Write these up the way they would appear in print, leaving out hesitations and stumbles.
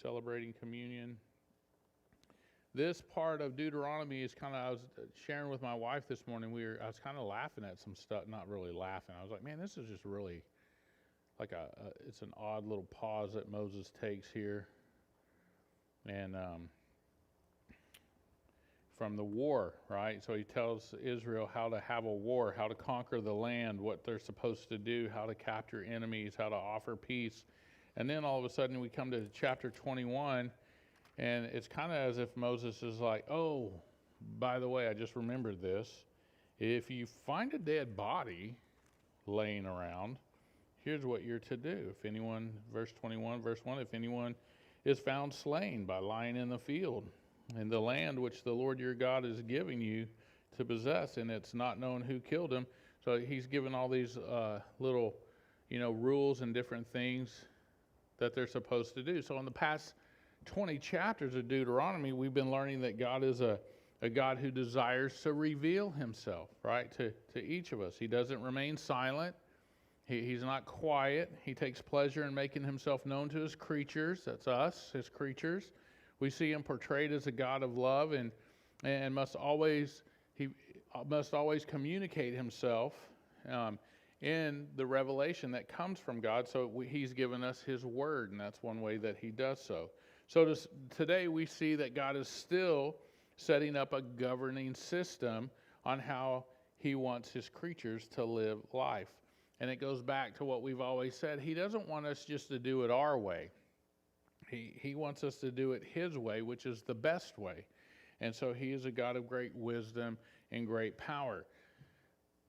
celebrating communion. This part of Deuteronomy is kind of, I was sharing with my wife this morning, I was kind of laughing at some stuff, not really laughing. I was like, man, this is just really like it's an odd little pause that Moses takes here. And from the war, right? So he tells Israel how to have a war, how to conquer the land, what they're supposed to do, how to capture enemies, how to offer peace. And then all of a sudden we come to chapter 21, and it's kind of as if Moses is like, oh, by the way, I just remembered this. If you find a dead body laying around, here's what you're to do. If anyone, verse 21, verse 1, if anyone is found slain by lying in the field, in the land which the Lord your God is giving you to possess, and it's not known who killed him. So he's given all these little, rules and different things that they're supposed to do. So in the past 20 chapters of Deuteronomy, we've been learning that God is a God who desires to reveal himself, right, to each of us. He doesn't remain silent. He's not quiet. He takes pleasure in making himself known to his creatures. That's us, his creatures. We see him portrayed as a God of love, and must always communicate himself in the revelation that comes from God. So he's given us his word, and that's one way that he does so. So today we see that God is still setting up a governing system on how he wants his creatures to live life. And it goes back to what we've always said. He doesn't want us just to do it our way. He wants us to do it his way, which is the best way. And so he is a God of great wisdom and great power.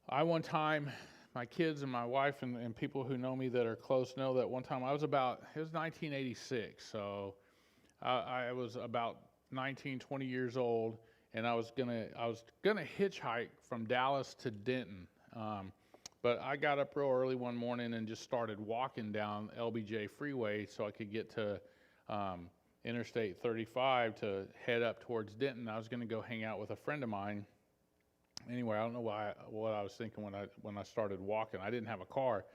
One time, my kids and my wife and people who know me that are close know that one time it was 1986. So I was about 19, 20 years old, and I was gonna hitchhike from Dallas to Denton. But I got up real early one morning and just started walking down LBJ Freeway so I could get to Interstate 35 to head up towards Denton. I was going to go hang out with a friend of mine. Anyway, I don't know what I was thinking when I started walking. I didn't have a car,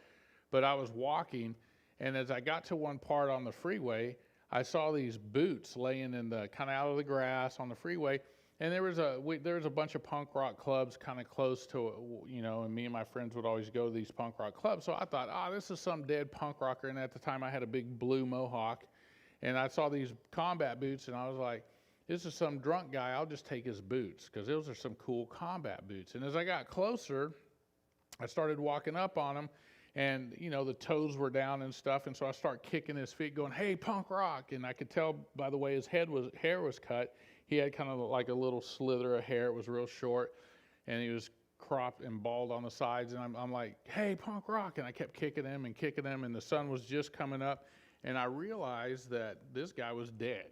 but I was walking, and as I got to one part on the freeway, I saw these boots laying in the kind of out of the grass on the freeway. And there was a bunch of punk rock clubs kind of close to, and me and my friends would always go to these punk rock clubs. So I thought, this is some dead punk rocker. And at the time I had a big blue mohawk, and I saw these combat boots, and I was like, this is some drunk guy. I'll just take his boots, because those are some cool combat boots. And as I got closer, I started walking up on him, and, the toes were down and stuff. And so I start kicking his feet going, hey, punk rock. And I could tell by the way his hair was cut. He had kind of like a little slither of hair. It was real short, and he was cropped and bald on the sides. And I'm like, hey, punk rock. And I kept kicking him, and the sun was just coming up. And I realized that this guy was dead.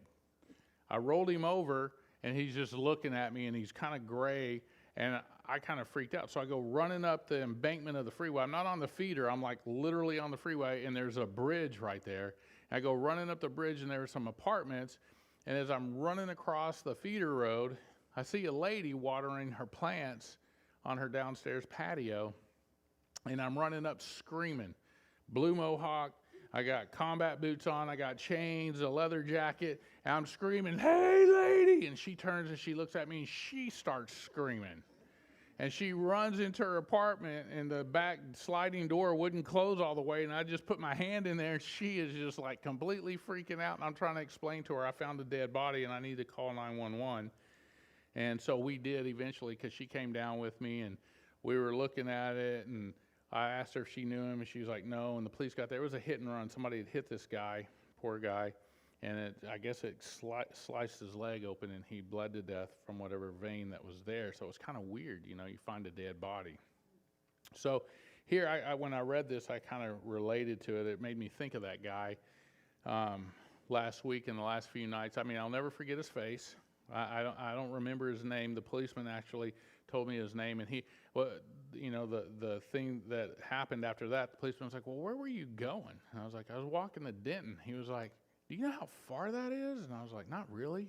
I rolled him over, and he's just looking at me, and he's kind of gray, and I kind of freaked out. So I go running up the embankment of the freeway. I'm not on the feeder. I'm like literally on the freeway, and there's a bridge right there. And I go running up the bridge, and there are some apartments. And as I'm running across the feeder road, I see a lady watering her plants on her downstairs patio. And I'm running up screaming. Blue mohawk, I got combat boots on, I got chains, a leather jacket, and I'm screaming, hey lady! And she turns and she looks at me and she starts screaming. And she runs into her apartment, and the back sliding door wouldn't close all the way, and I just put my hand in there, and she is just like completely freaking out, and I'm trying to explain to her I found a dead body and I need to call 911. And so we did eventually, because she came down with me, and we were looking at it, and I asked her if she knew him, and she was like, no, and the police got there. It was a hit and run. Somebody had hit this guy, poor guy, and I guess it sliced his leg open, and he bled to death from whatever vein that was there. So it was kind of weird, you find a dead body. So here, when I read this, I kind of related to it. It made me think of that guy last week and the last few nights. I mean, I'll never forget his face. I don't remember his name. The policeman actually told me his name, and the thing that happened after that, the policeman was like, well, where were you going? And I was like, I was walking to Denton. He was like, do you know how far that is? And I was like, not really.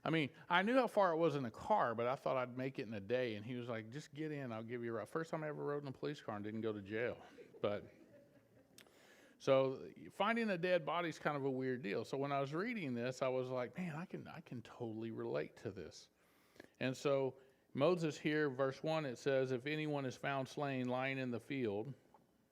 I mean, I knew how far it was in a car, but I thought I'd make it in a day. And he was like, just get in, I'll give you a ride. First time I ever rode in a police car and didn't go to jail. So finding a dead body is kind of a weird deal. So when I was reading this, I was like, man, I can totally relate to this. And so Moses here, verse 1, it says, if anyone is found slain lying in the field,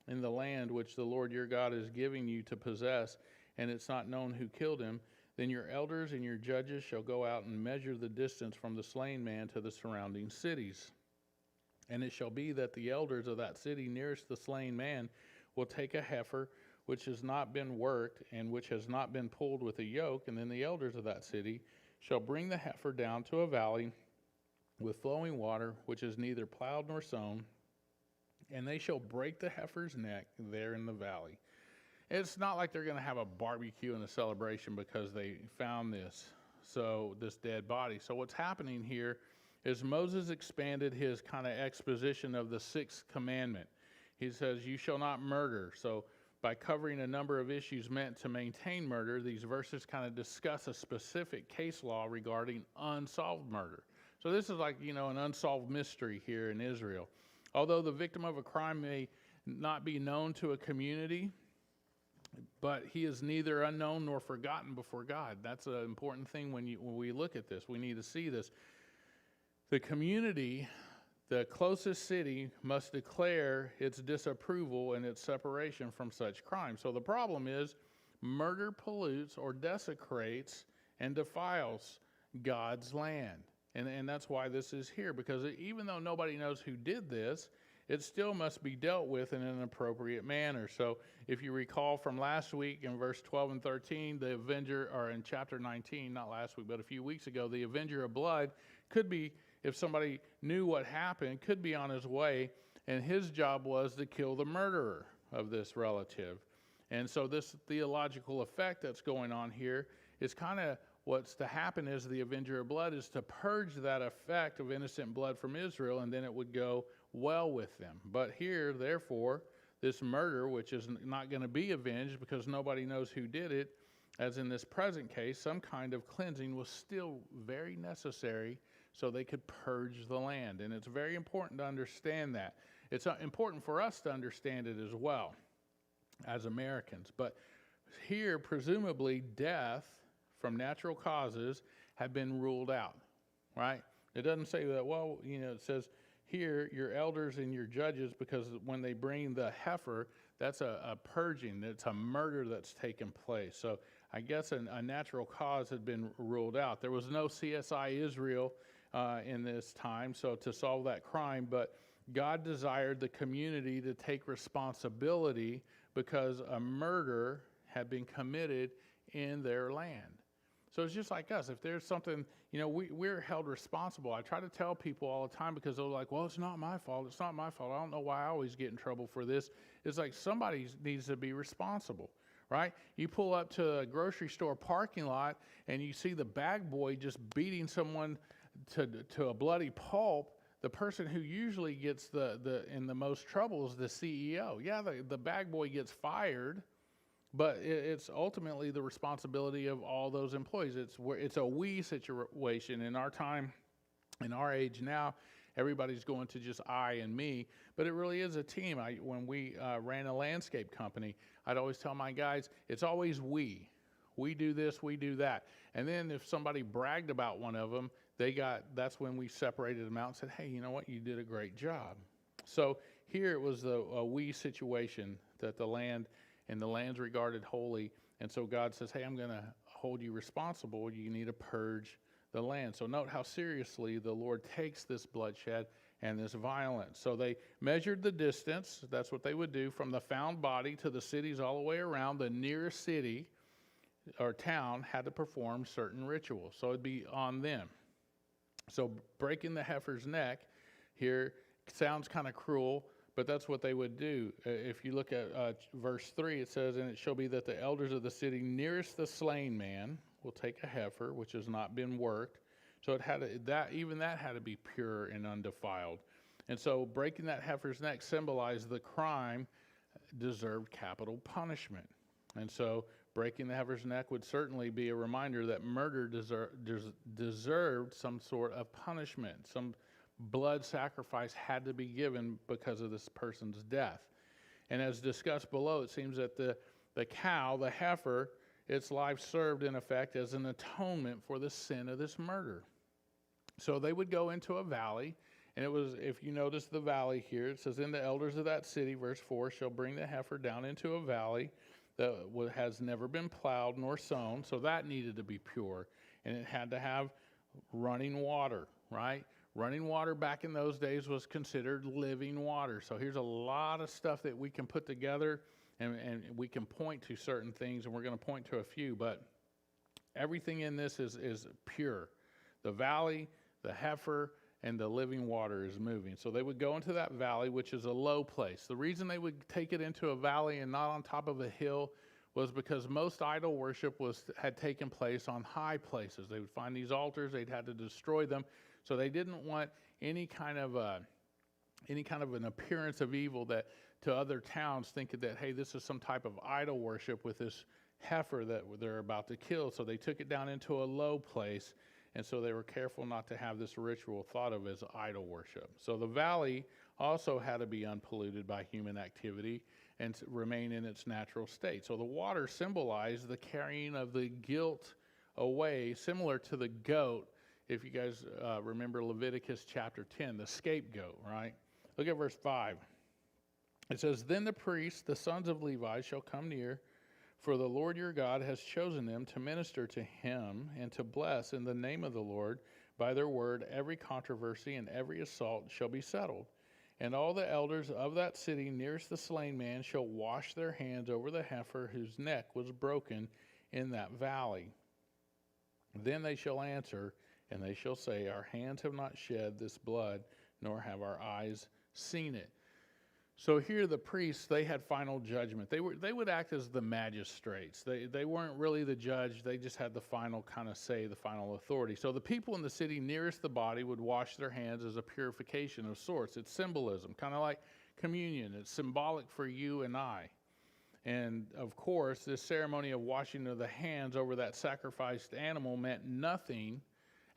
in the land which the Lord your God is giving you to possess, and it's not known who killed him, then your elders and your judges shall go out and measure the distance from the slain man to the surrounding cities. And it shall be that the elders of that city nearest the slain man will take a heifer which has not been worked and which has not been pulled with a yoke, and then the elders of that city shall bring the heifer down to a valley with flowing water, which is neither plowed nor sown, and they shall break the heifer's neck there in the valley. It's not like they're going to have a barbecue and a celebration because they found this dead body. So what's happening here is Moses expanded his kind of exposition of the sixth commandment. He says, you shall not murder. So by covering a number of issues meant to maintain murder, these verses kind of discuss a specific case law regarding unsolved murder. So this is like, an unsolved mystery here in Israel. Although the victim of a crime may not be known to a community, but he is neither unknown nor forgotten before God. That's an important thing when we look at this. We need to see this. The community, the closest city, must declare its disapproval and its separation from such crime. So the problem is murder pollutes or desecrates and defiles God's land. And that's why this is here, because even though nobody knows who did this, it still must be dealt with in an appropriate manner. So if you recall from last week in verse 12 and 13, the avenger, or in chapter 19, not last week, but a few weeks ago, the avenger of blood could be, if somebody knew what happened, could be on his way, and his job was to kill the murderer of this relative. And so this theological effect that's going on here is kind of what's to happen is the avenger of blood is to purge that effect of innocent blood from Israel, and then it would go well with them. But here, therefore, this murder, which is not going to be avenged because nobody knows who did it, as in this present case, some kind of cleansing was still very necessary so they could purge the land. And it's very important to understand that. It's important for us to understand it as well as Americans. But here, presumably, death from natural causes have been ruled out, right? It doesn't say that, it says here, your elders and your judges, because when they bring the heifer, that's a purging. It's a murder that's taken place. So I guess a natural cause had been ruled out. There was no CSI Israel in this time, so to solve that crime, but God desired the community to take responsibility because a murder had been committed in their land. So it's just like us. If there's something, we're held responsible. I try to tell people all the time because they're like, well, it's not my fault. It's not my fault. I don't know why I always get in trouble for this. It's like somebody needs to be responsible, right? You pull up to a grocery store parking lot and you see the bag boy just beating someone to a bloody pulp. The person who usually gets in the most trouble is the CEO. Yeah, the bag boy gets fired, but it's ultimately the responsibility of all those employees. It's a we situation. In our time, in our age now, everybody's going to just I and me, but it really is a team. When we ran a landscape company, I'd always tell my guys, it's always we. We do this, we do that. And then if somebody bragged about one of them, that's when we separated them out and said, hey, you know what, you did a great job. So here it was a we situation that the land's regarded holy. And so God says, hey, I'm going to hold you responsible. You need to purge the land. So note how seriously the Lord takes this bloodshed and this violence. So they measured the distance. That's what they would do from the found body to the cities all the way around. The nearest city or town had to perform certain rituals. So it'd be on them. So breaking the heifer's neck here sounds kind of cruel, but that's what they would do. If you look at verse 3, it says, and it shall be that the elders of the city nearest the slain man will take a heifer, which has not been worked. So that had to be pure and undefiled. And so breaking that heifer's neck symbolized the crime deserved capital punishment. And so breaking the heifer's neck would certainly be a reminder that murder deserved some sort of punishment. Some blood sacrifice had to be given because of this person's death. And as discussed below, it seems that the cow, the heifer, its life served in effect as an atonement for the sin of this murder. So they would go into a valley, and it was, if you notice the valley here, it says, "In the elders of that city," verse 4, "shall bring the heifer down into a valley that has never been plowed nor sown." So that needed to be pure, and it had to have running water, right? Running water back in those days was considered living water. So here's a lot of stuff that we can put together, and we can point to certain things, and we're going to point to a few, but everything in this is pure. The valley, the heifer, and the living water is moving. So they would go into that valley, which is a low place. The reason they would take it into a valley and not on top of a hill was because most idol worship had taken place on high places. They would find these altars, they'd had to destroy them. So they didn't want any kind of an appearance of evil that to other towns thinking that, hey, this is some type of idol worship with this heifer that they're about to kill. So they took it down into a low place, and so they were careful not to have this ritual thought of as idol worship. So the valley also had to be unpolluted by human activity and remain in its natural state. So the water symbolized the carrying of the guilt away, similar to the goat. If you guys remember Leviticus chapter 10, the scapegoat, right? Look at verse 5. It says, "Then the priests, the sons of Levi, shall come near, for the Lord your God has chosen them to minister to him and to bless in the name of the Lord. By their word, every controversy and every assault shall be settled. And all the elders of that city nearest the slain man shall wash their hands over the heifer whose neck was broken in that valley. Then they shall answer, and they shall say, Our hands have not shed this blood, nor have our eyes seen it." So here the priests, they had final judgment. They would act as the magistrates. They weren't really the judge. They just had the final kind of say, the final authority. So the people in the city nearest the body would wash their hands as a purification of sorts. It's symbolism, kind of like communion. It's symbolic for you and I. And of course, this ceremony of washing of the hands over that sacrificed animal meant nothing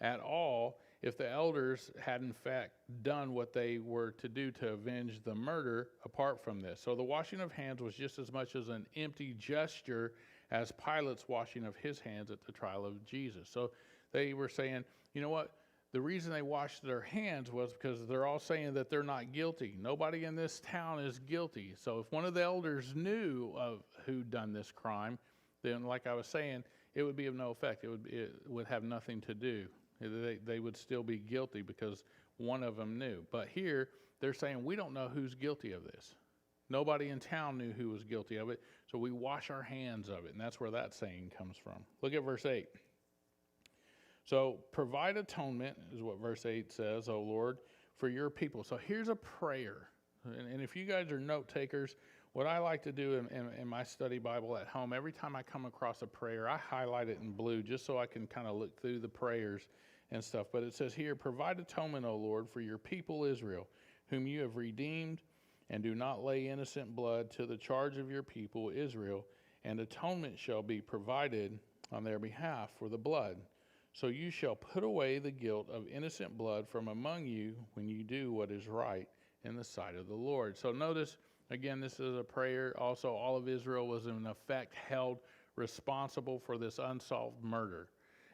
at all if the elders had in fact done what they were to do to avenge the murder apart from this. So the washing of hands was just as much as an empty gesture as Pilate's washing of his hands at the trial of Jesus. So they were saying, you know what? The reason they washed their hands was because they're all saying that they're not guilty. Nobody in this town is guilty. So if one of the elders knew of who'd done this crime, then like I was saying, it would be of no effect. It would have nothing to do. They would still be guilty because one of them knew. But here, they're saying, we don't know who's guilty of this. Nobody in town knew who was guilty of it, so we wash our hands of it. And that's where that saying comes from. Look at verse 8. So, provide atonement, is what verse 8 says, O Lord, for your people. So here's a prayer. And if you guys are note takers, what I like to do in my study Bible at home, every time I come across a prayer, I highlight it in blue just so I can kind of look through the prayers and stuff. But it says here, provide atonement, O Lord, for your people Israel, whom you have redeemed, and do not lay innocent blood to the charge of your people Israel, and atonement shall be provided on their behalf for the blood. So you shall put away the guilt of innocent blood from among you when you do what is right in the sight of the Lord. So notice, again, this is a prayer. Also, all of Israel was in effect held responsible for this unsolved murder.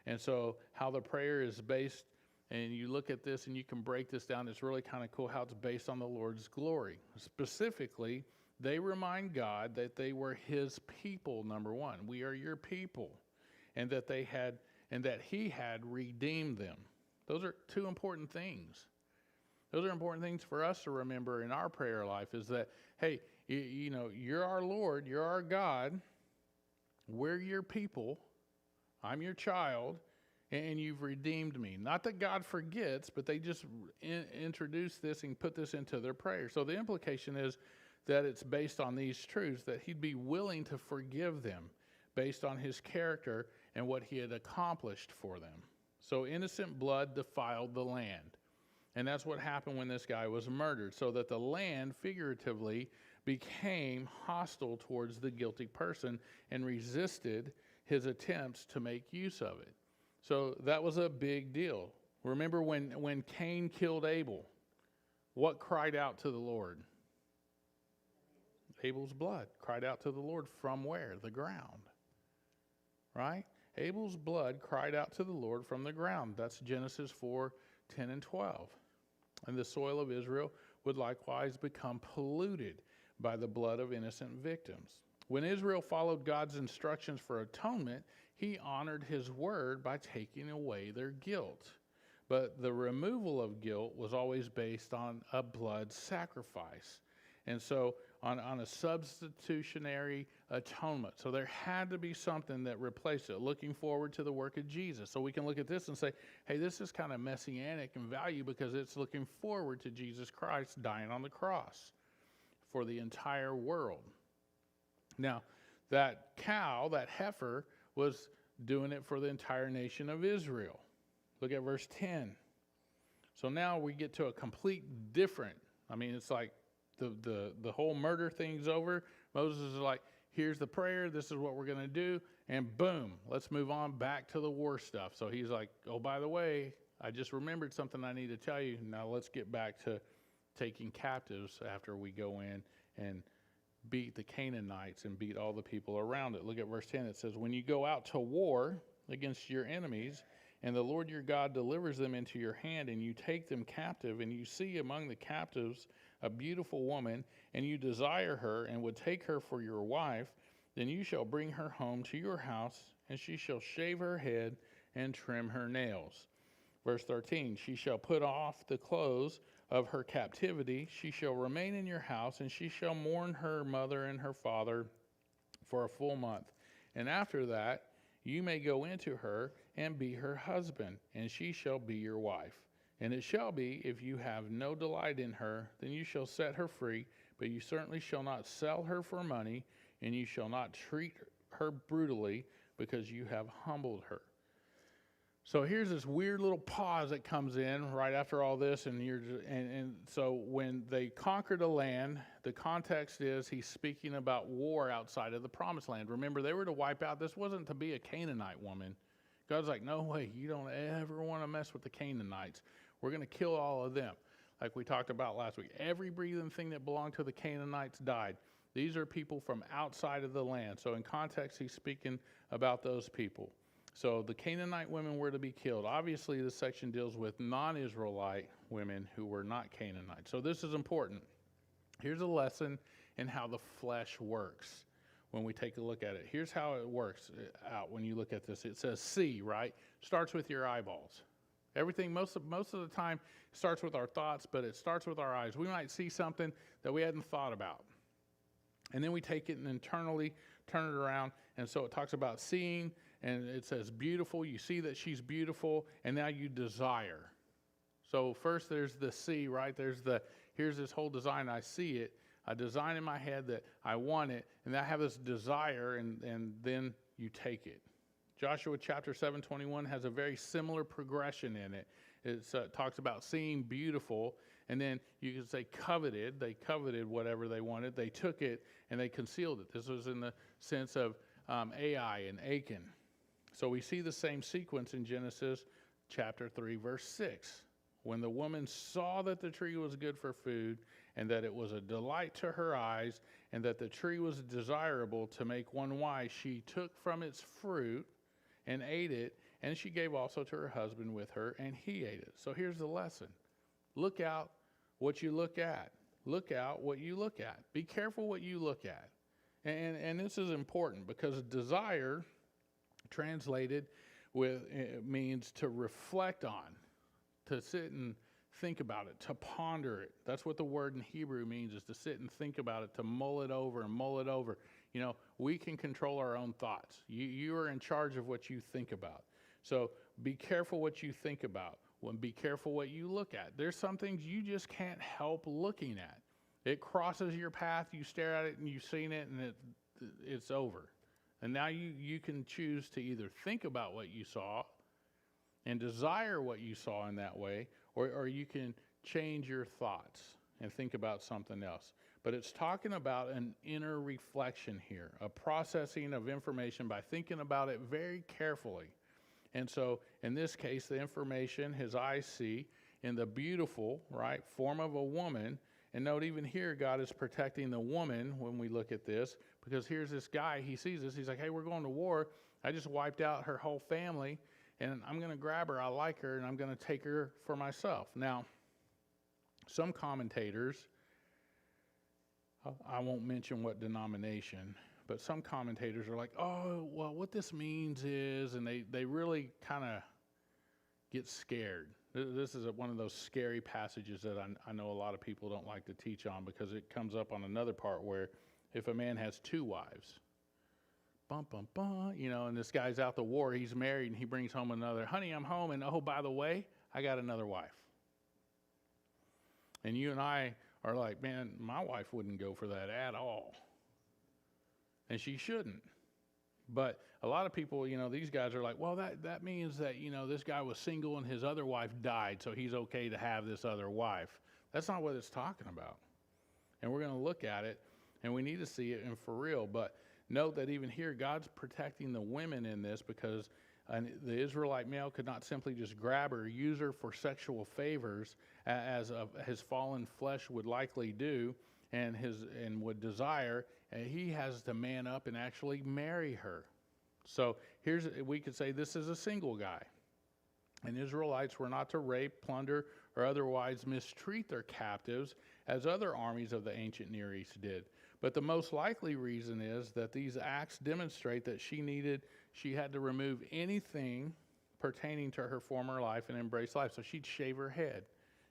And so how the prayer is based, and you look at this and you can break this down, it's really kind of cool how it's based on the Lord's glory. Specifically, they remind God that they were his people, number one. We are your people. And that he had redeemed them. Those are two important things. Those are important things for us to remember in our prayer life, is that, hey, you're our Lord, you're our God, we're your people, I'm your child, and you've redeemed me. Not that God forgets, but they just introduce this and put this into their prayer. So the implication is that it's based on these truths, that he'd be willing to forgive them based on his character and what he had accomplished for them. So innocent blood defiled the land. And that's what happened when this guy was murdered, so that the land figuratively became hostile towards the guilty person and resisted his attempts to make use of it. So that was a big deal. Remember when Cain killed Abel, what cried out to the Lord? Abel's blood cried out to the Lord from where? The ground. Right? Abel's blood cried out to the Lord from the ground. That's Genesis 4:10 and 12. And the soil of Israel would likewise become polluted by the blood of innocent victims. When Israel followed God's instructions for atonement, he honored his word by taking away their guilt. But the removal of guilt was always based on a blood sacrifice. And so on a substitutionary atonement. So there had to be something that replaced it, looking forward to the work of Jesus. So we can look at this and say, hey, this is kind of messianic in value because it's looking forward to Jesus Christ dying on the cross for the entire world. Now, that cow, that heifer, was doing it for the entire nation of Israel. Look at verse 10. So now we get to a complete different, it's like the whole murder thing's over. Moses is like, here's the prayer, this is what we're going to do, and boom, let's move on back to the war stuff. So he's like, oh, by the way, I just remembered something I need to tell you. Now let's get back to taking captives after we go in and beat the Canaanites and beat all the people around it. Look at verse 10. It says, when you go out to war against your enemies, and the Lord your God delivers them into your hand, and you take them captive, and you see among the captives a beautiful woman, and you desire her, and would take her for your wife, then you shall bring her home to your house, and she shall shave her head and trim her nails. Verse 13, she shall put off the clothes of her captivity, she shall remain in your house, and she shall mourn her mother and her father for a full month. And after that, you may go into her and be her husband, and she shall be your wife. And it shall be, if you have no delight in her, then you shall set her free, but you certainly shall not sell her for money, and you shall not treat her brutally, because you have humbled her. So here's this weird little pause that comes in right after all this, and so when they conquered a land, the context is he's speaking about war outside of the promised land. Remember, they were to wipe out. This wasn't to be a Canaanite woman. God's like, no way, you don't ever want to mess with the Canaanites. We're going to kill all of them, like we talked about last week. Every breathing thing that belonged to the Canaanites died. These are people from outside of the land. So in context, he's speaking about those people. So the Canaanite women were to be killed. Obviously, this section deals with non-Israelite women who were not Canaanites. So this is important. Here's a lesson in how the flesh works when we take a look at it. Here's how it works out when you look at this. It says see, right? Starts with your eyeballs. Everything, most of the time, starts with our thoughts, but it starts with our eyes. We might see something that we hadn't thought about. And then we take it and internally turn it around. And so it talks about seeing, and it says beautiful. You see that she's beautiful, and now you desire. So first there's the see, right? Here's this whole design. I see it. I design in my head that I want it, and I have this desire, and then you take it. Joshua chapter 7:21 has a very similar progression in it. It talks about seeing beautiful, and then you can say coveted. They coveted whatever they wanted. They took it, and they concealed it. This was in the sense of Ai and Achan. So we see the same sequence in Genesis chapter 3, verse 6. When the woman saw that the tree was good for food, and that it was a delight to her eyes, and that the tree was desirable to make one wise, she took from its fruit and ate it, and she gave also to her husband with her, and he ate it. So here's the lesson. Look out what you look at. Look out what you look at. Be careful what you look at. And this is important because desire, translated with, it means to reflect on, to sit and think about it, to ponder it. That's what the word in Hebrew means, is to sit and think about it, to mull it over and mull it over. You know, we can control our own thoughts. You are in charge of what you think about. So be careful what you think about. Be careful what you look at. There's some things you just can't help looking at. It crosses your path, you stare at it, and you've seen it, and it's over. And now you can choose to either think about what you saw and desire what you saw in that way, or you can change your thoughts and think about something else. But it's talking about an inner reflection here, a processing of information by thinking about it very carefully. And so in this case, the information his eyes see in the beautiful, right, form of a woman, And note, even here, God is protecting the woman when we look at this, because here's this guy, he sees this, he's like, hey, we're going to war. I just wiped out her whole family, and I'm going to grab her. I like her, and I'm going to take her for myself. Now, some commentators, I won't mention what denomination, but some commentators are like, oh, well, what this means is, and they really kind of get scared. This is one of those scary passages that I know a lot of people don't like to teach on, because it comes up on another part where if a man has two wives, bum, bum, bum, and this guy's out the war, he's married, and he brings home another, honey, I'm home, and oh, by the way, I got another wife. And you and I are like, man, my wife wouldn't go for that at all. And she shouldn't. But a lot of people, these guys are like, well, that means that, this guy was single and his other wife died, so he's okay to have this other wife. That's not what it's talking about. And we're going to look at it, and we need to see it and for real. But note that even here, God's protecting the women in this, because the Israelite male could not simply just grab her, use her for sexual favors, as his fallen flesh would likely do, and would desire. And he has to man up and actually marry her. So we could say this is a single guy. And Israelites were not to rape, plunder, or otherwise mistreat their captives as other armies of the ancient Near East did. But the most likely reason is that these acts demonstrate that she had to remove anything pertaining to her former life and embrace life. So she'd shave her head.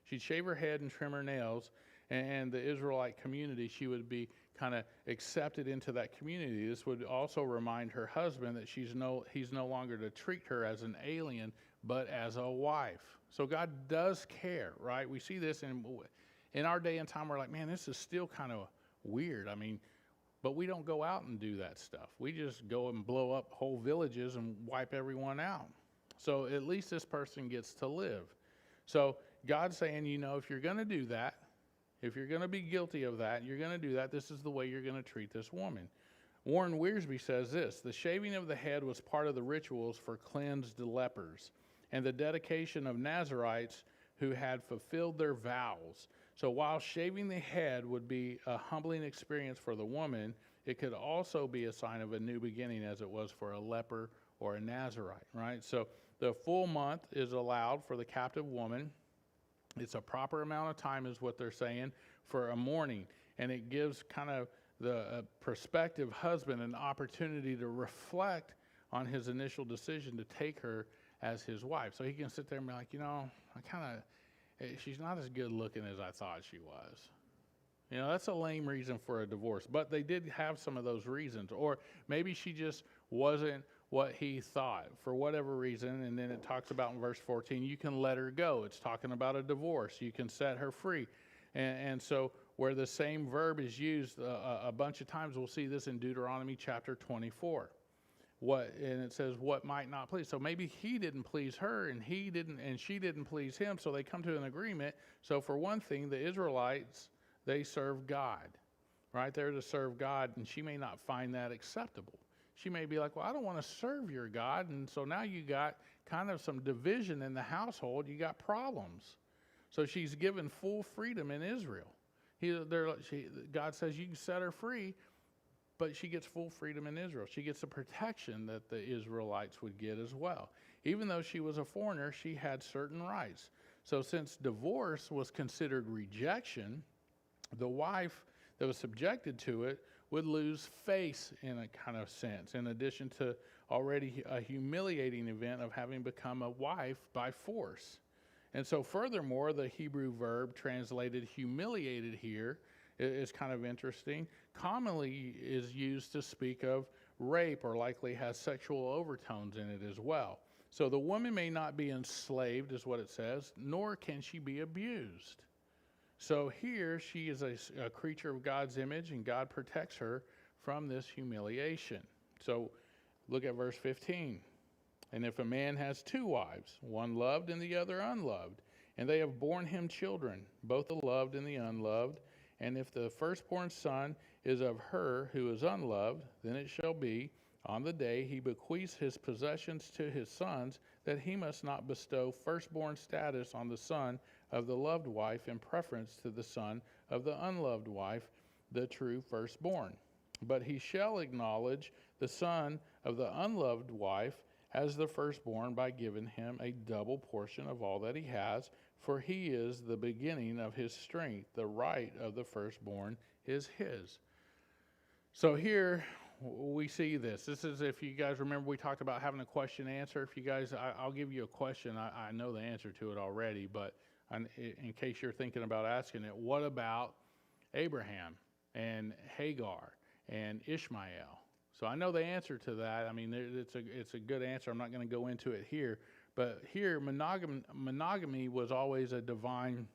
She'd shave her head and trim her nails. And the Israelite community, she would be kind of accepted into that community. This would also remind her husband that he's no longer to treat her as an alien, but as a wife. So God does care, right? We see this in our day and time. We're like, man, this is still kind of weird. I mean, but we don't go out and do that stuff. We just go and blow up whole villages and wipe everyone out. So at least this person gets to live. So God's saying, if you're going to do that, if you're going to be guilty of that, you're going to do that, this is the way you're going to treat this woman. Warren Wiersbe says this: the shaving of the head was part of the rituals for cleansed lepers and the dedication of Nazarites who had fulfilled their vows. So while shaving the head would be a humbling experience for the woman, it could also be a sign of a new beginning, as it was for a leper or a Nazarite, right? So the full month is allowed for the captive woman. It's a proper amount of time, is what they're saying, for a mourning. And it gives kind of the prospective husband an opportunity to reflect on his initial decision to take her as his wife. So he can sit there and be like, she's not as good looking as I thought she was. That's a lame reason for a divorce. But they did have some of those reasons. Or maybe she just wasn't what he thought for whatever reason. And then it talks about in verse 14, you can let her go. It's talking about a divorce. You can set her free. And so where the same verb is used a bunch of times, we'll see this in Deuteronomy chapter 24. And it says what might not please. So maybe he didn't please her, and she didn't please him. So they come to an agreement. So for one thing, the Israelites, they serve God, right? They're to serve God, and she may not find that acceptable. She may be like, well, I don't want to serve your God. And so now you got kind of some division in the household. You got problems. So she's given full freedom in Israel. God says you can set her free, but she gets full freedom in Israel. She gets the protection that the Israelites would get as well. Even though she was a foreigner, she had certain rights. So since divorce was considered rejection, the wife that was subjected to it would lose face in a kind of sense, in addition to already a humiliating event of having become a wife by force. And so furthermore, the Hebrew verb translated humiliated here is kind of interesting. Commonly is used to speak of rape, or likely has sexual overtones in it as well. So the woman may not be enslaved, is what it says, nor can she be abused. So here she is a creature of God's image, and God protects her from this humiliation. So look at verse 15. And if a man has two wives, one loved and the other unloved, and they have borne him children, both the loved and the unloved, and if the firstborn son is of her who is unloved, then it shall be, on the day he bequeaths his possessions to his sons, that he must not bestow firstborn status on the son of the loved wife in preference to the son of the unloved wife, the true firstborn. But he shall acknowledge the son of the unloved wife as the firstborn by giving him a double portion of all that he has, for he is the beginning of his strength. The right of the firstborn is his. So here we see this. This is, if you guys remember, we talked about having a question answer. If you guys, I'll give you a question. I know the answer to it already, but in case you're thinking about asking it, what about Abraham and Hagar and Ishmael? So I know the answer to that. I mean, it's a good answer. I'm not going to go into it here. But here, monogamy was always a divine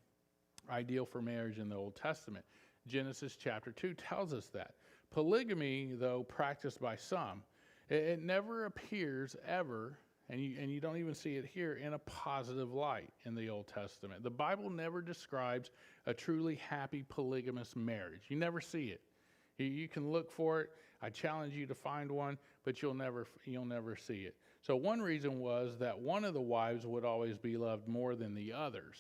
ideal for marriage in the Old Testament. Genesis chapter 2 tells us that. Polygamy, though practiced by some, it never appears ever, and you don't even see it here, in a positive light in the Old Testament. The Bible never describes a truly happy polygamous marriage. You never see it. You can look for it. I challenge you to find one, but you'll never see it. So one reason was that one of the wives would always be loved more than the others,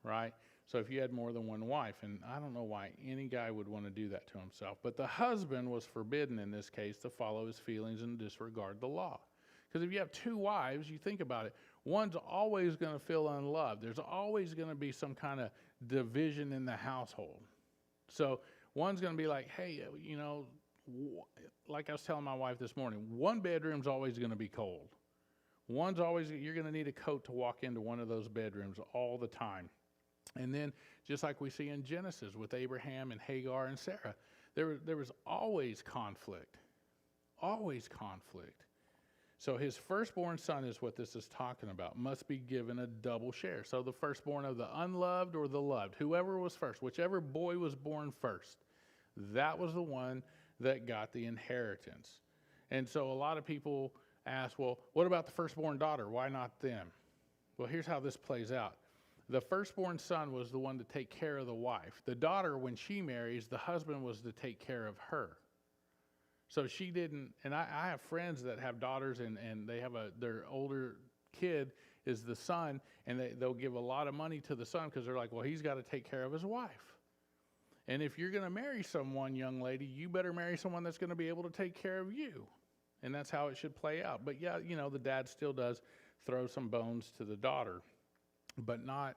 right? So if you had more than one wife, and I don't know why any guy would want to do that to himself, but the husband was forbidden in this case to follow his feelings and disregard the law. Because if you have two wives, you think about it, one's always going to feel unloved. There's always going to be some kind of division in the household. So one's going to be like, hey, like I was telling my wife this morning, one bedroom's always going to be cold. You're going to need a coat to walk into one of those bedrooms all the time. And then, just like we see in Genesis with Abraham and Hagar and Sarah, there was always conflict. Always conflict. So his firstborn son is what this is talking about, must be given a double share. So the firstborn of the unloved or the loved, whoever was first, whichever boy was born first, that was the one that got the inheritance. And so a lot of people ask, well, what about the firstborn daughter? Why not them? Well, here's how this plays out. The firstborn son was the one to take care of the wife. The daughter, when she marries, the husband was to take care of her. So she didn't, and I have friends that have daughters and they have their older kid is the son, and they'll give a lot of money to the son because they're like, well, he's got to take care of his wife. And if you're going to marry someone, young lady, you better marry someone that's going to be able to take care of you. And that's how it should play out. But yeah, the dad still does throw some bones to the daughter, but not,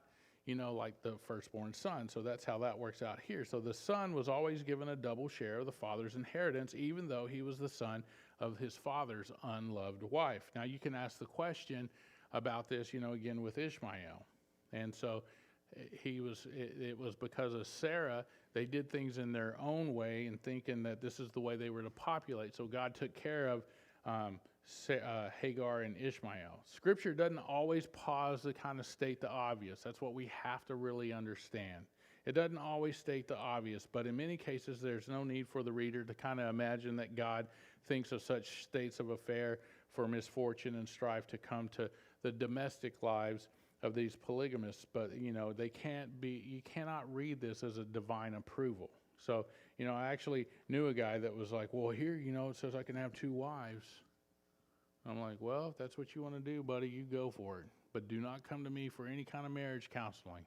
like the firstborn son. So that's how that works out here. So the son was always given a double share of the father's inheritance, even though he was the son of his father's unloved wife. Now you can ask the question about this, again with Ishmael. And so it was because of Sarah, they did things in their own way and thinking that this is the way they were to populate. So God took care of Hagar and Ishmael. Scripture doesn't always pause to kind of state the obvious. That's what we have to really understand. It doesn't always state the obvious, but in many cases there's no need for the reader to kind of imagine that God thinks of such states of affair for misfortune and strife to come to the domestic lives of these polygamists. But you cannot read this as a divine approval. So I actually knew a guy that was like, well, here it says I can have two wives. I'm like, well, if that's what you want to do, buddy, you go for it. But do not come to me for any kind of marriage counseling.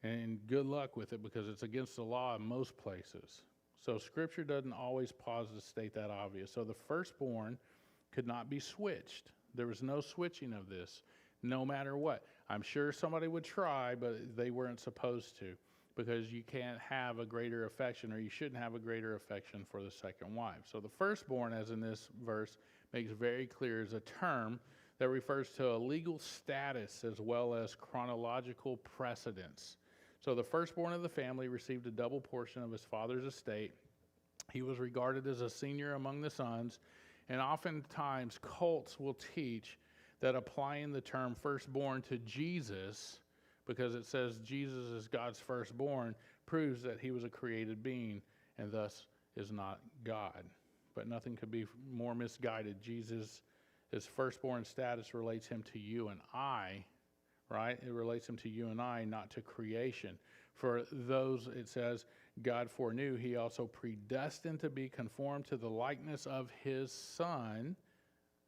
And good luck with it, because it's against the law in most places. So Scripture doesn't always pause to state that obvious. So the firstborn could not be switched. There was no switching of this, no matter what. I'm sure somebody would try, but they weren't supposed to, because you can't have a greater affection, or you shouldn't have a greater affection for the second wife. So the firstborn, as in this verse, makes very clear is a term that refers to a legal status as well as chronological precedence. So the firstborn of the family received a double portion of his father's estate. He was regarded as a senior among the sons, and oftentimes cults will teach that applying the term firstborn to Jesus, because it says Jesus is God's firstborn, proves that he was a created being and thus is not God. But nothing could be more misguided. Jesus, his firstborn status relates him to you and I, right? It relates him to you and I, not to creation. For those, it says, God foreknew, he also predestined to be conformed to the likeness of his Son,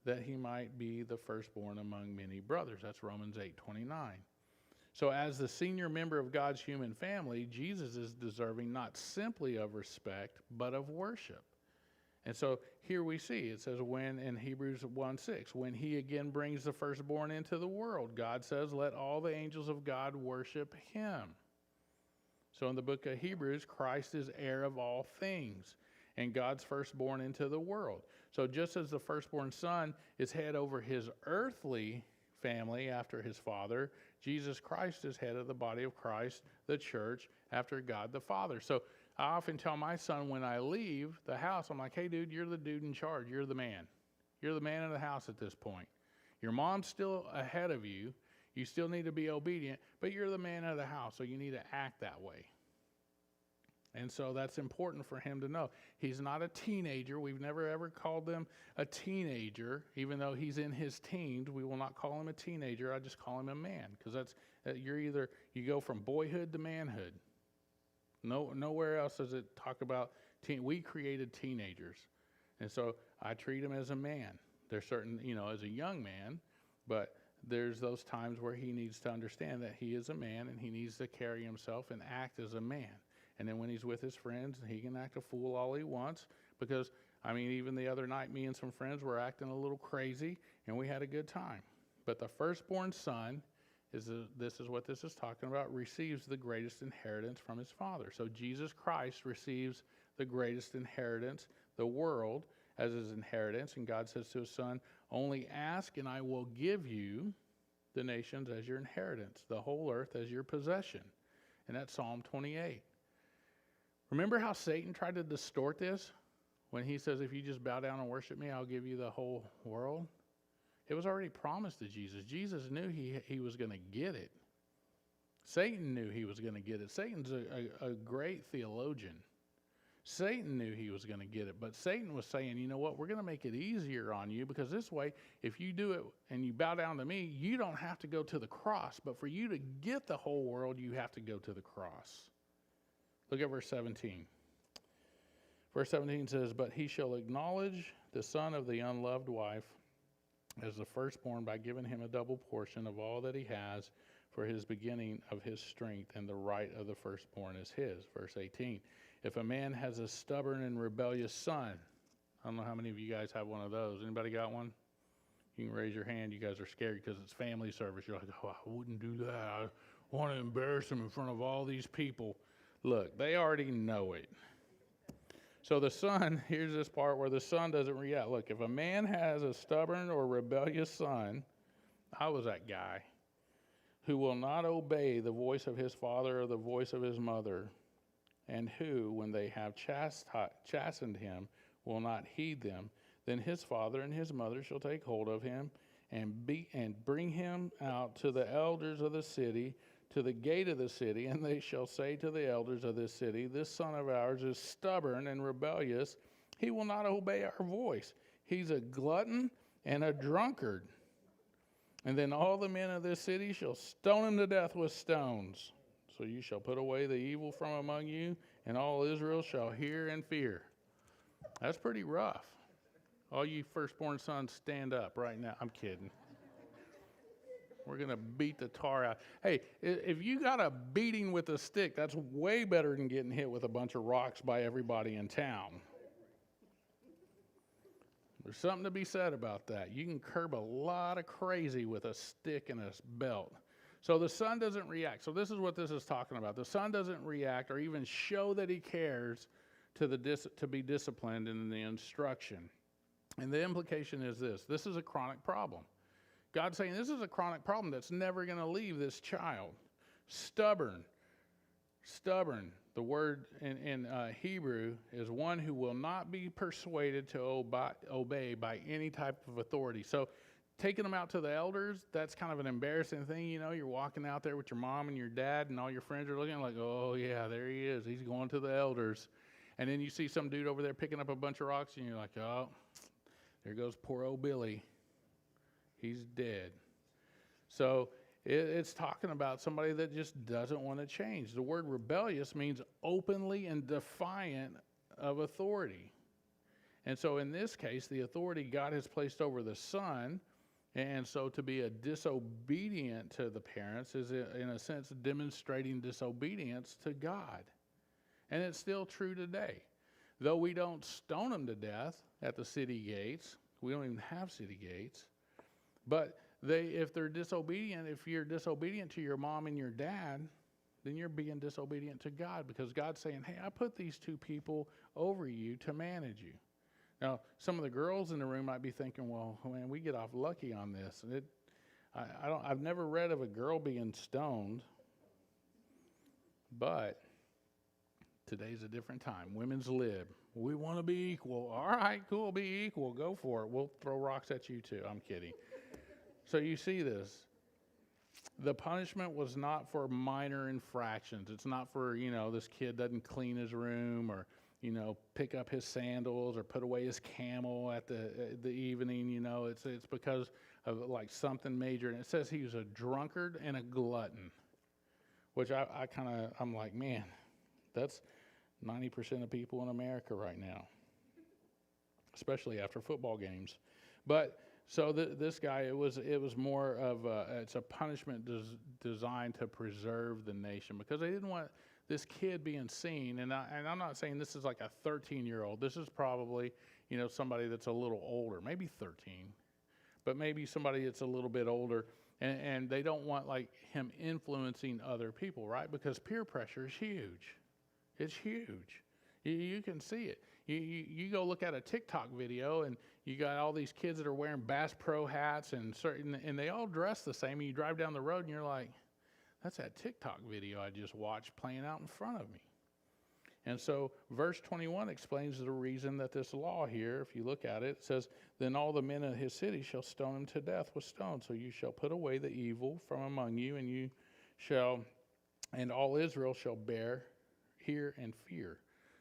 that he might be the firstborn among many brothers. That's Romans 8:29. So as the senior member of God's human family, Jesus is deserving not simply of respect, but of worship. And so here we see, it says when in Hebrews 1:6, when he again brings the firstborn into the world, God says, let all the angels of God worship him. So in the book of Hebrews, Christ is heir of all things, and God's firstborn into the world. So just as the firstborn son is head over his earthly family after his father, Jesus Christ is head of the body of Christ, the church, after God the Father. So I often tell my son when I leave the house, I'm like, hey, dude, you're the dude in charge. You're the man. You're the man of the house at this point. Your mom's still ahead of you. You still need to be obedient, but you're the man of the house, so you need to act that way. And so that's important for him to know. He's not a teenager. We've never ever called them a teenager, even though he's in his teens. We will not call him a teenager. I just call him a man, because you go from boyhood to manhood. Nowhere else does it talk about we created teenagers, and so I treat him as a man. There's certain, as a young man, but there's those times where he needs to understand that he is a man and he needs to carry himself and act as a man. And then when he's with his friends, he can act a fool all he wants, because, even the other night, me and some friends were acting a little crazy, and we had a good time. But the firstborn son, this is what this is talking about, receives the greatest inheritance from his father. So Jesus Christ receives the greatest inheritance, the world, as his inheritance. And God says to his son, only ask and I will give you the nations as your inheritance, the whole earth as your possession. And that's Psalm 28. Remember how Satan tried to distort this when he says, if you just bow down and worship me, I'll give you the whole world? It was already promised to Jesus. Jesus knew he was going to get it. Satan knew he was going to get it. Satan's a great theologian. Satan knew he was going to get it. But Satan was saying, you know what, we're going to make it easier on you, because this way, if you do it and you bow down to me, you don't have to go to the cross. But for you to get the whole world, you have to go to the cross. Look at verse 17. Verse 17 says, but he shall acknowledge the son of the unloved wife as the firstborn by giving him a double portion of all that he has, for his beginning of his strength, and the right of the firstborn is his. Verse 18, if a man has a stubborn and rebellious son, I don't know how many of you guys have one of those. Anybody got one? You can raise your hand. You guys are scared because it's family service. You're like, oh, I wouldn't do that. I want to embarrass him in front of all these people. Look, they already know it. So the son, here's this part where the son doesn't react. Look, if a man has a stubborn or rebellious son, I was that guy, who will not obey the voice of his father or the voice of his mother, and who, when they have chastened him, will not heed them, then his father and his mother shall take hold of him and bring him out to the elders of the city, to the gate of the city, and they shall say to the elders of this city, this son of ours is stubborn and rebellious. He will not obey our voice. He's a glutton and a drunkard. And then all the men of this city shall stone him to death with stones. So you shall put away the evil from among you, and all Israel shall hear and fear. That's pretty rough. All you firstborn sons, stand up right now. I'm kidding. We're going to beat the tar out. Hey, if you got a beating with a stick, that's way better than getting hit with a bunch of rocks by everybody in town. There's something to be said about that. You can curb a lot of crazy with a stick and a belt. So the son doesn't react. So this is what this is talking about. The son doesn't react or even show that he cares to be disciplined in the instruction. And the implication is this. This is a chronic problem. God's saying this is a chronic problem that's never going to leave this child. Stubborn. The word in Hebrew is one who will not be persuaded to obey by any type of authority. So taking them out to the elders, that's kind of an embarrassing thing. You're walking out there with your mom and your dad, and all your friends are looking like, oh, yeah, there he is. He's going to the elders. And then you see some dude over there picking up a bunch of rocks, and you're like, oh, there goes poor old Billy. He's dead. So it's talking about somebody that just doesn't want to change. The word rebellious means openly and defiant of authority. And so in this case, the authority God has placed over the son And so to be a disobedient to the parents is, in a sense, demonstrating disobedience to God. And it's still true today. Though we don't stone them to death at the city gates, we don't even have city gates, but if they're disobedient, if you're disobedient to your mom and your dad, then you're being disobedient to God, because God's saying, hey, I put these two people over you to manage you. Now, some of the girls in the room might be thinking, well, man, we get off lucky on this. I've never read of a girl being stoned, but today's a different time. Women's lib. We want to be equal. All right, cool, be equal. Go for it. We'll throw rocks at you too. I'm kidding. So you see this. The punishment was not for minor infractions. It's not for, this kid doesn't clean his room, or, pick up his sandals, or put away his camel at the evening. It's because of like something major. And it says he was a drunkard and a glutton, which I'm like, man, that's 90% of people in America right now, especially after football games. But so this guy, it was more of it's a punishment designed to preserve the nation, because they didn't want this kid being seen. And I'm not saying this is like a 13-year-old. This is probably somebody that's a little older, maybe 13, but maybe somebody that's a little bit older, and they don't want like him influencing other people, right? Because peer pressure is huge. It's huge. You can see it. You go look at a TikTok video, and you got all these kids that are wearing Bass Pro hats, and they all dress the same. And you drive down the road, and you're like, that's that TikTok video I just watched playing out in front of me. And so verse 21 explains the reason that this law here, if you look at it, it says, then all the men of his city shall stone him to death with stones. So you shall put away the evil from among you, and all Israel shall hear and fear.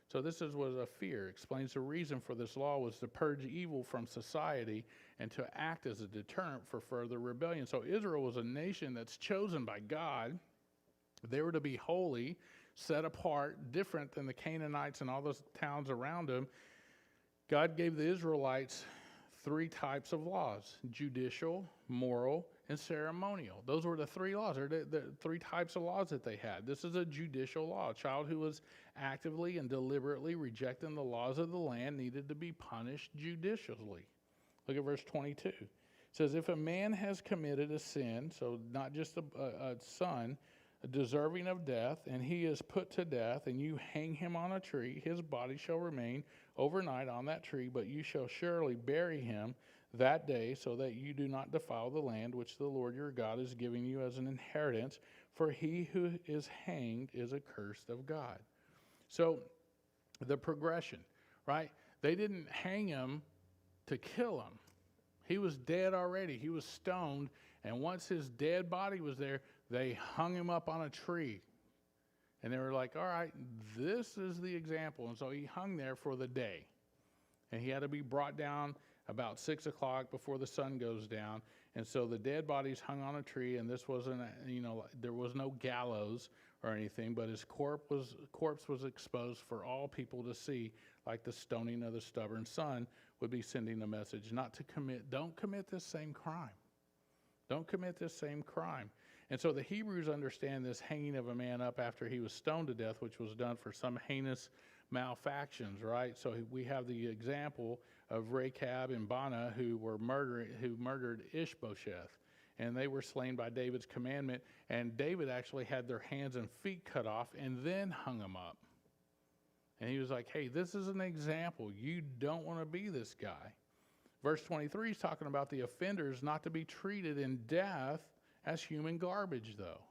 So this was a fear. Explains the reason for this law was to purge evil from society and to act as a deterrent for further rebellion. So Israel was a nation that's chosen by God. They were to be holy, set apart, different than the Canaanites and all those towns around them. God gave the Israelites 3 types of laws: judicial, moral, and ceremonial. Those were the 3 laws, or the 3 types of laws that they had. This is a judicial law. A child who was actively and deliberately rejecting the laws of the land needed to be punished judicially. Look at verse 22. It says, if a man has committed a sin, so not just a son, deserving of death, and he is put to death, and you hang him on a tree, his body shall remain overnight on that tree, but you shall surely bury him that day, so that you do not defile the land which the Lord your God is giving you as an inheritance, for he who is hanged is accursed of God. So the progression, right? They didn't hang him to kill him. He was dead already. He was stoned, and once his dead body was there, they hung him up on a tree. And they were like, all right, this is the example. And so he hung there for the day. And he had to be brought down about 6 o'clock before the sun goes down. And so the dead body's hung on a tree, and this wasn't, there was no gallows or anything, but his corpse was exposed for all people to see, like the stoning of the stubborn son would be sending a message don't commit this same crime. Don't commit this same crime. And so the Hebrews understand this hanging of a man up after he was stoned to death, which was done for some heinous malfactions, right? So we have the example of Rechab and Baanah who murdered Ishbosheth, and they were slain by David's commandment, and David actually had their hands and feet cut off and then hung them up. And he was like, hey, this is an example. You don't want to be this guy. Verse 23 is talking about the offenders not to be treated in death as human garbage, though.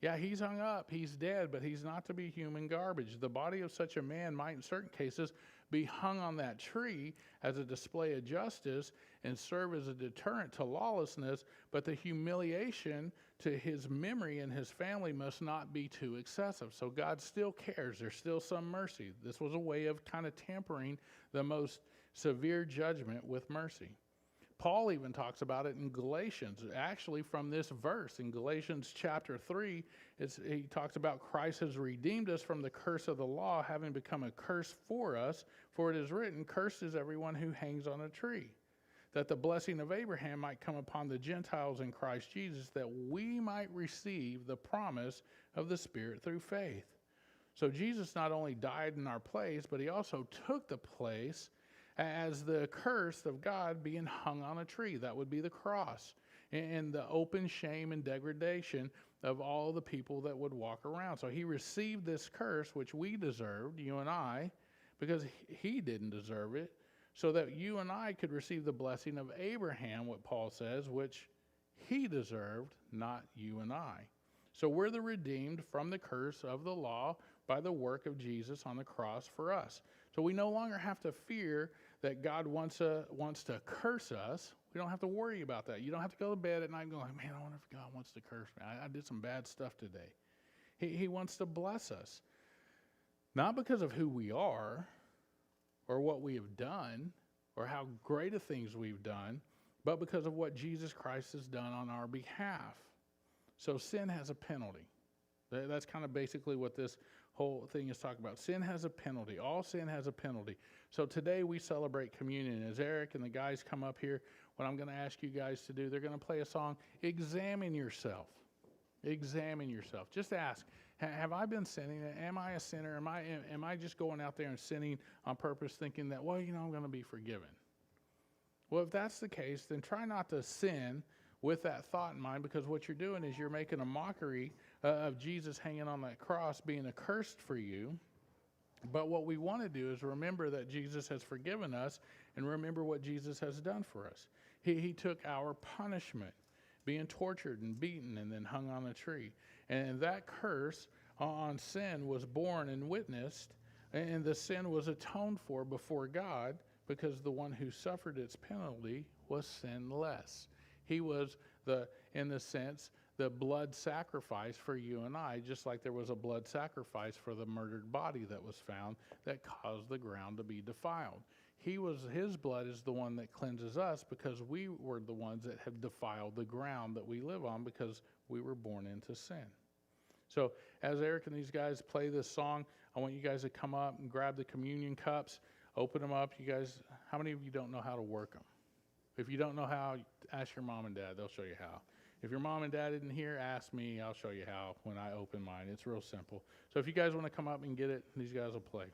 Yeah, he's hung up, he's dead, but he's not to be human garbage. The body of such a man might, in certain cases, be hung on that tree as a display of justice and serve as a deterrent to lawlessness, but the humiliation to his memory and his family must not be too excessive. So God still cares. There's still some mercy. This was a way of kind of tempering the most severe judgment with mercy. Paul even talks about it in Galatians. Actually, from this verse in Galatians chapter 3, he talks about Christ has redeemed us from the curse of the law, having become a curse for us. For it is written, cursed is everyone who hangs on a tree. that the blessing of Abraham might come upon the Gentiles in Christ Jesus, that we might receive the promise of the Spirit through faith. So Jesus not only died in our place, but he also took the place as the curse of God being hung on a tree. That would be the cross, and the open shame and degradation of all the people that would walk around. So he received this curse, which we deserved, you and I, because he didn't deserve it, so that you and I could receive the blessing of Abraham, what Paul says, which he deserved, not you and I. So we're the redeemed from the curse of the law by the work of Jesus on the cross for us. So we no longer have to fear that God wants to curse us. We don't have to worry about that. You don't have to go to bed at night going, man, I wonder if God wants to curse me. I did some bad stuff today. He wants to bless us. Not because of who we are or what we have done or how great of things we've done, but because of what Jesus Christ has done on our behalf. So sin has a penalty. That's kind of basically what this whole thing is talking about. Sin has a penalty. All sin has a penalty. So today we celebrate communion. As Eric and the guys come up here, what I'm going to ask you guys to do, they're going to play a song. Examine yourself. Examine yourself. Just ask, have I been sinning? Am I a sinner? Am I just going out there and sinning on purpose, thinking that, well, I'm going to be forgiven? Well, if that's the case, then try not to sin with that thought in mind, because what you're doing is you're making a mockery of Jesus hanging on that cross, being accursed for you. But what we want to do is remember that Jesus has forgiven us and remember what Jesus has done for us. He took our punishment, being tortured and beaten and then hung on a tree. And that curse on sin was borne and witnessed, and the sin was atoned for before God, because the one who suffered its penalty was sinless. He was, in the sense, the blood sacrifice for you and I, just like there was a blood sacrifice for the murdered body that was found that caused the ground to be defiled. His blood is the one that cleanses us, because we were the ones that have defiled the ground that we live on, because we were born into sin. So as Eric and these guys play this song, I want you guys to come up and grab the communion cups, open them up. You guys, how many of you don't know how to work them? If you don't know how, ask your mom and dad. They'll show you how. If your mom and dad isn't here, ask me. I'll show you how when I open mine. It's real simple. So if you guys want to come up and get it, these guys will play.